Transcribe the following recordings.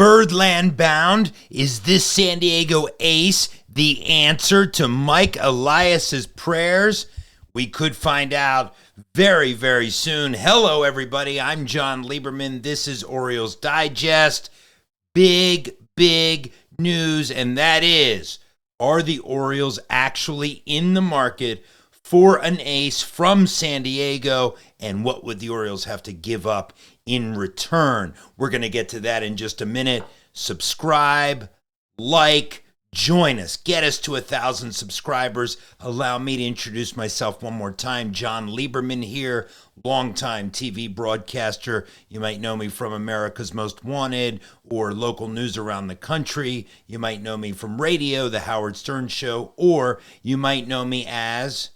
Birdland bound? Is this San Diego ace the answer to Mike Elias's prayers? We could find out very, very soon. Hello, everybody. I'm Jon Leiberman. This is Orioles Digest. Big news, and that is, are the Orioles actually in the market for an ace from San Diego, and what would the Orioles have to give up in return? We're going to get to that in just a minute. Subscribe, like, join us. Get us to 1,000 subscribers. Allow me to introduce myself one more time. Jon Leiberman here, longtime TV broadcaster. You might know me from America's Most Wanted or local news around the country. You might know me from radio, The Howard Stern Show, or you might know me as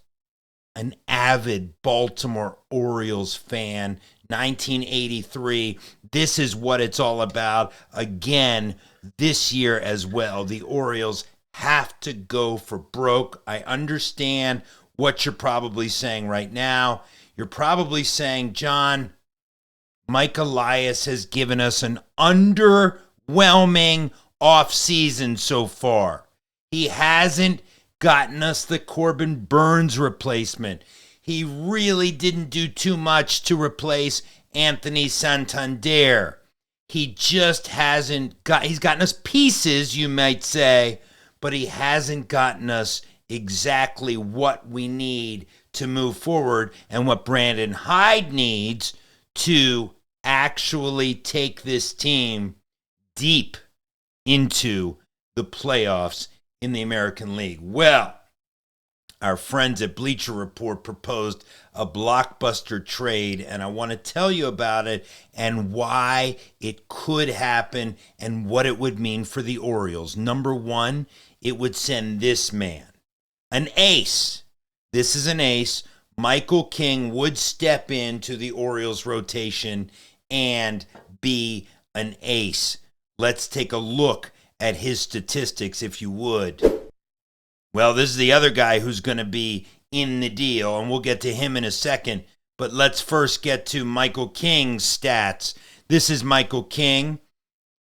an avid Baltimore Orioles fan. 1983. This is what it's all about. Again, this year as well, the Orioles have to go for broke. I understand what you're probably saying right now. You're probably saying, John, Mike Elias has given us an underwhelming offseason so far. He hasn't gotten us the Corbin Burnes replacement. He really didn't do too much to replace Anthony Santander. He just hasn't he's gotten us pieces, you might say, but he hasn't gotten us exactly what we need to move forward and what Brandon Hyde needs to actually take this team deep into the playoffs in the American League. Well, our friends at Bleacher Report proposed a blockbuster trade, and I want to tell you about it and why it could happen and what it would mean for the Orioles. Number one, it would send this man, an ace. This is an ace. Michael King would step into the Orioles rotation and be an ace. Let's take a look at his statistics, if you would. Well, this is the other guy who's going to be in the deal, and we'll get to him in a second. But let's first get to Michael King's stats. This is Michael King.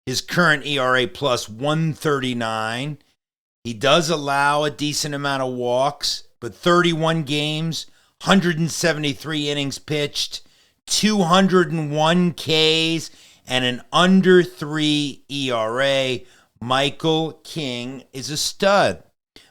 His current ERA plus 139. He does allow a decent amount of walks, but 31 games, 173 innings pitched, 201 Ks, and an under 3 ERA. Michael King is a stud.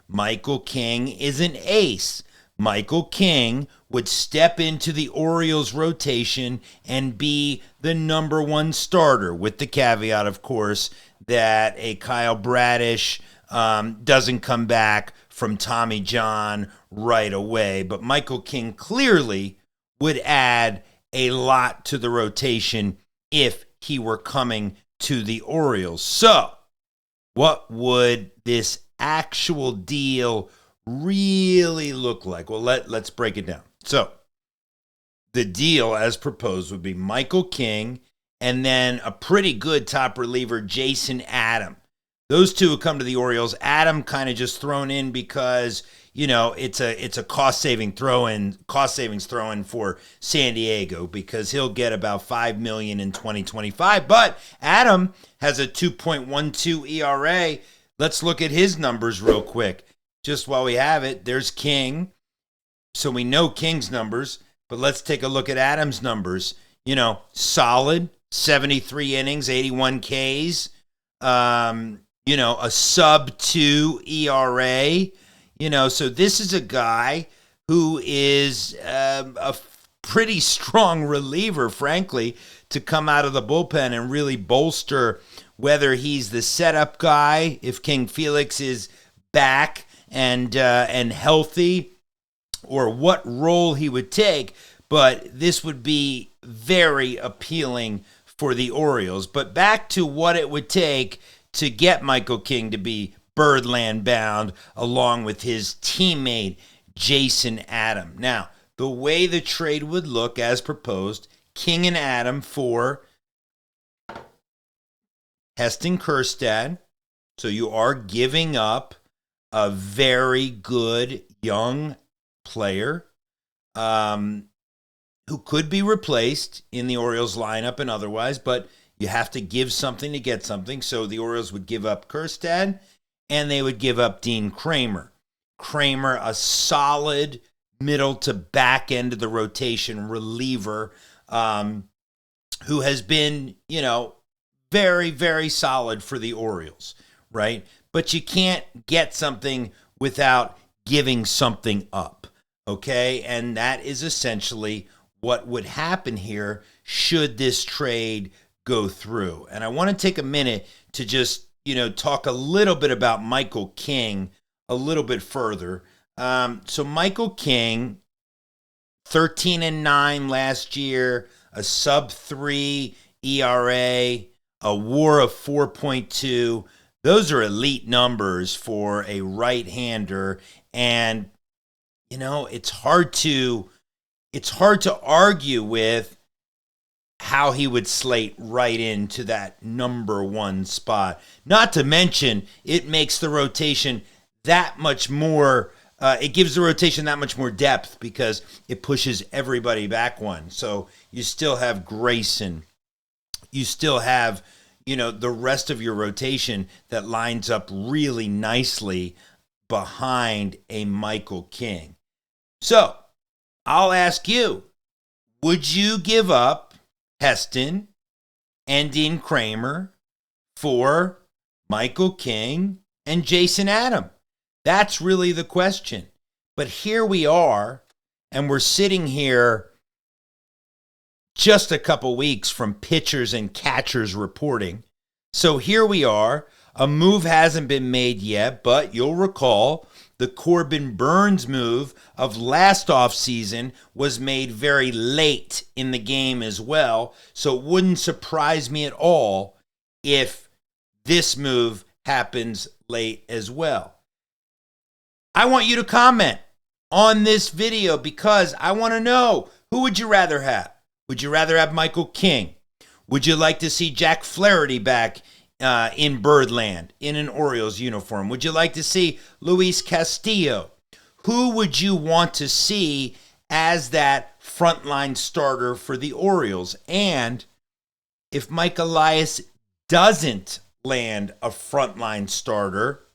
Michael King is an ace. Michael King would step into the Orioles rotation and be the number one starter, with the caveat, of course, that a Kyle Bradish doesn't come back from Tommy John right away. But Michael King clearly would add a lot to the rotation if he were coming to the Orioles. So, what would this actual deal really look like? Well, let's break it down. So, the deal as proposed would be Michael King and then a pretty good top reliever, Jason Adam. Those two would come to the Orioles. Adam kind of just thrown in because, you know, it's a cost savings throw in for San Diego, because he'll get about $5 million in 2025. But Adam has a 2.12 ERA. Let's look at his numbers real quick. Just while we have it, there's King. So we know King's numbers, but let's take a look at Adam's numbers. You know, solid, 73 innings, 81 Ks. You know, a sub-2 ERA. You know, so this is a guy who is a pretty strong reliever, frankly, to come out of the bullpen and really bolster, whether he's the setup guy, if King Felix is back and healthy, or what role he would take. But this would be very appealing for the Orioles. But back to what it would take to get Michael King to be Birdland bound, along with his teammate Jason Adam. Now, the way the trade would look as proposed, King and Adam for Heston Kjerstad. So you are giving up a very good young player who could be replaced in the Orioles lineup and otherwise, but You have to give something to get something. So the Orioles would give up Kjerstad, and they would give up Dean Kramer. Kramer, a solid middle to back end of the rotation reliever, who has been, very, very solid for the Orioles, right? But you can't get something without giving something up, okay? And that is essentially what would happen here should this trade go through. And I want to take a minute to just, talk a little bit about Michael King a little bit further. So Michael King, 13-9 last year, a sub-3 ERA, a WAR of 4.2. Those are elite numbers for a right-hander, and it's hard to argue with how he would slate right into that number one spot. Not to mention, it makes the rotation that much more. It gives the rotation that much more depth because it pushes everybody back one. So you still have Grayson. You still have, the rest of your rotation that lines up really nicely behind a Michael King. So I'll ask you, would you give up Heston and Dean Kramer for Michael King and Jason Adam? That's really the question. But here we are, and we're sitting here just a couple weeks from pitchers and catchers reporting. So here we are. A move hasn't been made yet, but you'll recall the Corbin Burnes move of last offseason was made very late in the game as well. So it wouldn't surprise me at all if this move happens late as well. I want you to comment on this video because I want to know, who would you rather have? Would you rather have Michael King? Would you like to see Jack Flaherty back in Birdland in an Orioles uniform? Would you like to see Luis Castillo? Who would you want to see as that frontline starter for the Orioles? And if Mike Elias doesn't land a frontline starter,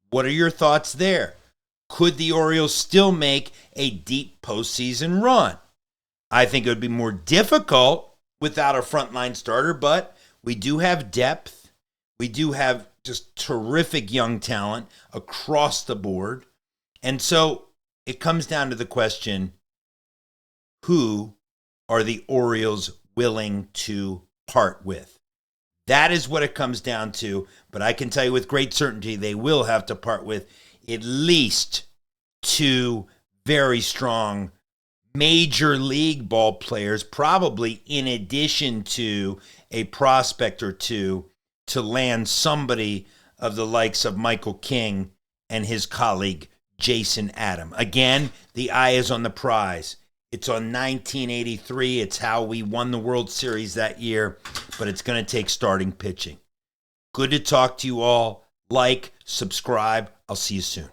what are your thoughts there? Could the Orioles still make a deep postseason run? I think it would be more difficult without a frontline starter, but we do have depth. We do have just terrific young talent across the board. And so it comes down to the question, who are the Orioles willing to part with? That is what it comes down to. But I can tell you with great certainty, they will have to part with at least two very strong major league ball players, probably in addition to a prospect or two, to land somebody of the likes of Michael King and his colleague Jason Adam. Again, the eye is on the prize. It's on 1983. It's how we won the World Series that year, but it's going to take starting pitching. Good to talk to you all. Like, subscribe. I'll see you soon.